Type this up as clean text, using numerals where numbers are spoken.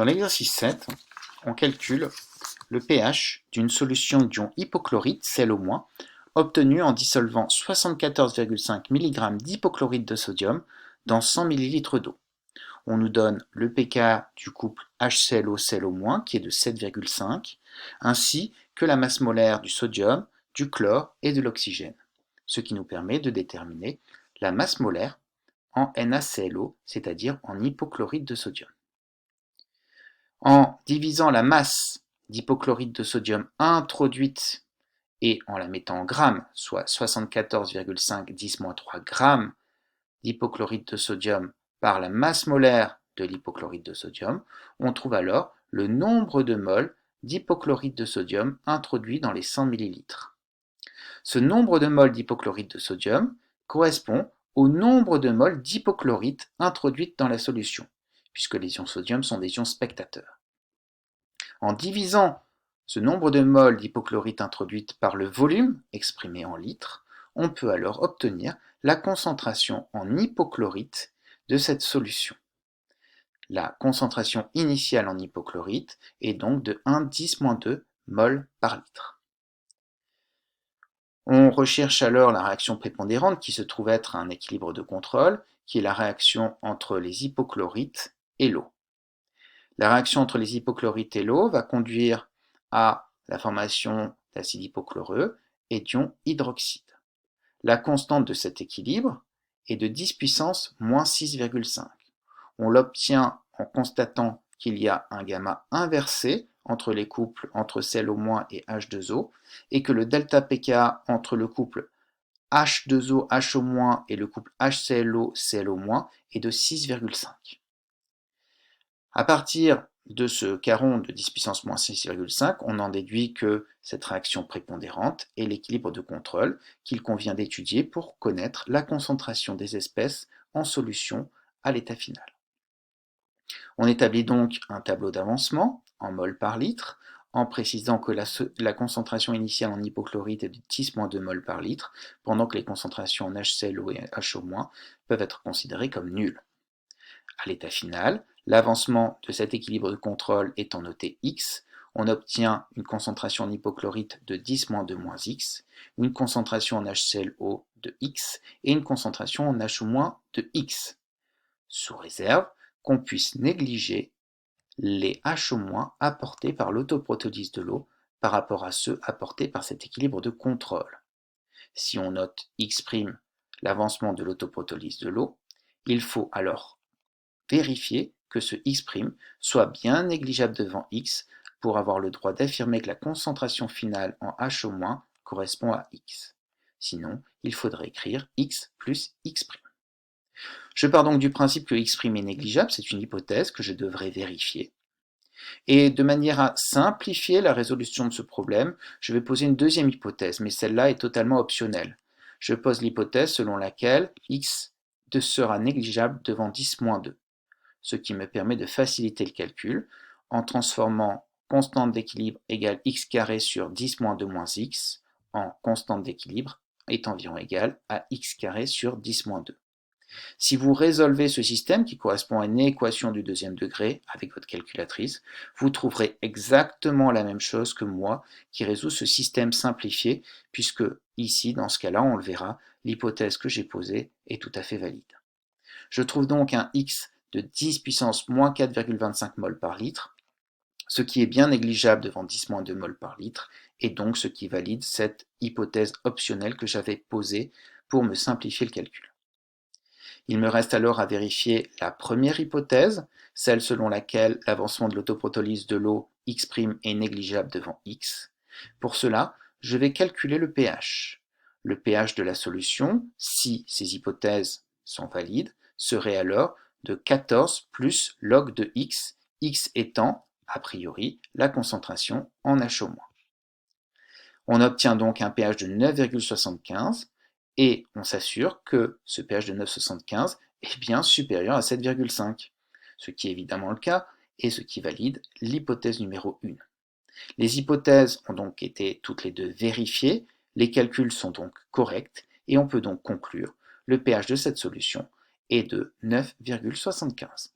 Dans l'exercice 7, on calcule le pH d'une solution d'ion hypochlorite, sel au moins, obtenue en dissolvant 74,5 mg d'hypochlorite de sodium dans 100 ml d'eau. On nous donne le pK du couple HClO sel au moins qui est de 7,5, ainsi que la masse molaire du sodium, du chlore et de l'oxygène, ce qui nous permet de déterminer la masse molaire en NaClO, c'est-à-dire en hypochlorite de sodium. En divisant la masse d'hypochlorite de sodium introduite et en la mettant en grammes, soit 74,5 10-3 grammes d'hypochlorite de sodium par la masse molaire de l'hypochlorite de sodium, on trouve alors le nombre de moles d'hypochlorite de sodium introduit dans les 100 ml. Ce nombre de moles d'hypochlorite de sodium correspond au nombre de moles d'hypochlorite introduites dans la solution, puisque les ions sodium sont des ions spectateurs. En divisant ce nombre de moles d'hypochlorite introduite par le volume, exprimé en litres, on peut alors obtenir la concentration en hypochlorite de cette solution. La concentration initiale en hypochlorite est donc de 1,10-2 mol par litre. On recherche alors la réaction prépondérante qui se trouve être un équilibre de contrôle, qui est la réaction entre les hypochlorites et l'eau. La réaction entre les hypochlorites et l'eau va conduire à la formation d'acide hypochloreux et d'ion hydroxyde. La constante de cet équilibre est de 10 puissance moins 6,5. On l'obtient en constatant qu'il y a un gamma inversé entre les couples entre sel au moins et H2O et que le delta pKa entre le couple H2O H au moins et le couple HClO Cl au moins est de 6,5. À partir de ce caron de 10 puissance moins 6,5, on en déduit que cette réaction prépondérante est l'équilibre de contrôle qu'il convient d'étudier pour connaître la concentration des espèces en solution à l'état final. On établit donc un tableau d'avancement en mol par litre, en précisant que la concentration initiale en hypochlorite est de 10-2 mol par litre, pendant que les concentrations en HClO et HO- peuvent être considérées comme nulles. À l'état final, l'avancement de cet équilibre de contrôle étant noté x, on obtient une concentration en hypochlorite de 10-2-x, une concentration en HClO de x et une concentration en HO- de x, sous réserve qu'on puisse négliger les HO- apportés par l'autoprotolyse de l'eau par rapport à ceux apportés par cet équilibre de contrôle. Si on note x', l'avancement de l'autoprotolyse de l'eau, il faut alors vérifier que ce x' soit bien négligeable devant x pour avoir le droit d'affirmer que la concentration finale en HO- correspond à x. Sinon, il faudrait écrire x plus x'. Je pars donc du principe que x' est négligeable, c'est une hypothèse que je devrais vérifier. Et de manière à simplifier la résolution de ce problème, je vais poser une deuxième hypothèse, mais celle-là est totalement optionnelle. Je pose l'hypothèse selon laquelle x sera négligeable devant 10-2, ce qui me permet de faciliter le calcul en transformant constante d'équilibre égale x carré sur 10-2 moins x en constante d'équilibre est environ égale à x carré sur 10-2. Si vous résolvez ce système qui correspond à une équation du deuxième degré avec votre calculatrice, vous trouverez exactement la même chose que moi qui résous ce système simplifié, puisque ici, dans ce cas-là, on le verra, l'hypothèse que j'ai posée est tout à fait valide. Je trouve donc un x de 10 puissance moins 4,25 mol par litre, ce qui est bien négligeable devant 10-2 mol par litre, et donc ce qui valide cette hypothèse optionnelle que j'avais posée pour me simplifier le calcul. Il me reste alors à vérifier la première hypothèse, celle selon laquelle l'avancement de l'autoprotolyse de l'eau x' est négligeable devant x. Pour cela, je vais calculer le pH. Le pH de la solution, si ces hypothèses sont valides, serait alors de 14 plus log de x, x étant, a priori, la concentration en HO-. On obtient donc un pH de 9,75 et on s'assure que ce pH de 9,75 est bien supérieur à 7,5, ce qui est évidemment le cas et ce qui valide l'hypothèse numéro 1. Les hypothèses ont donc été toutes les deux vérifiées, les calculs sont donc corrects et on peut donc conclure le pH de cette solution est de 9,75.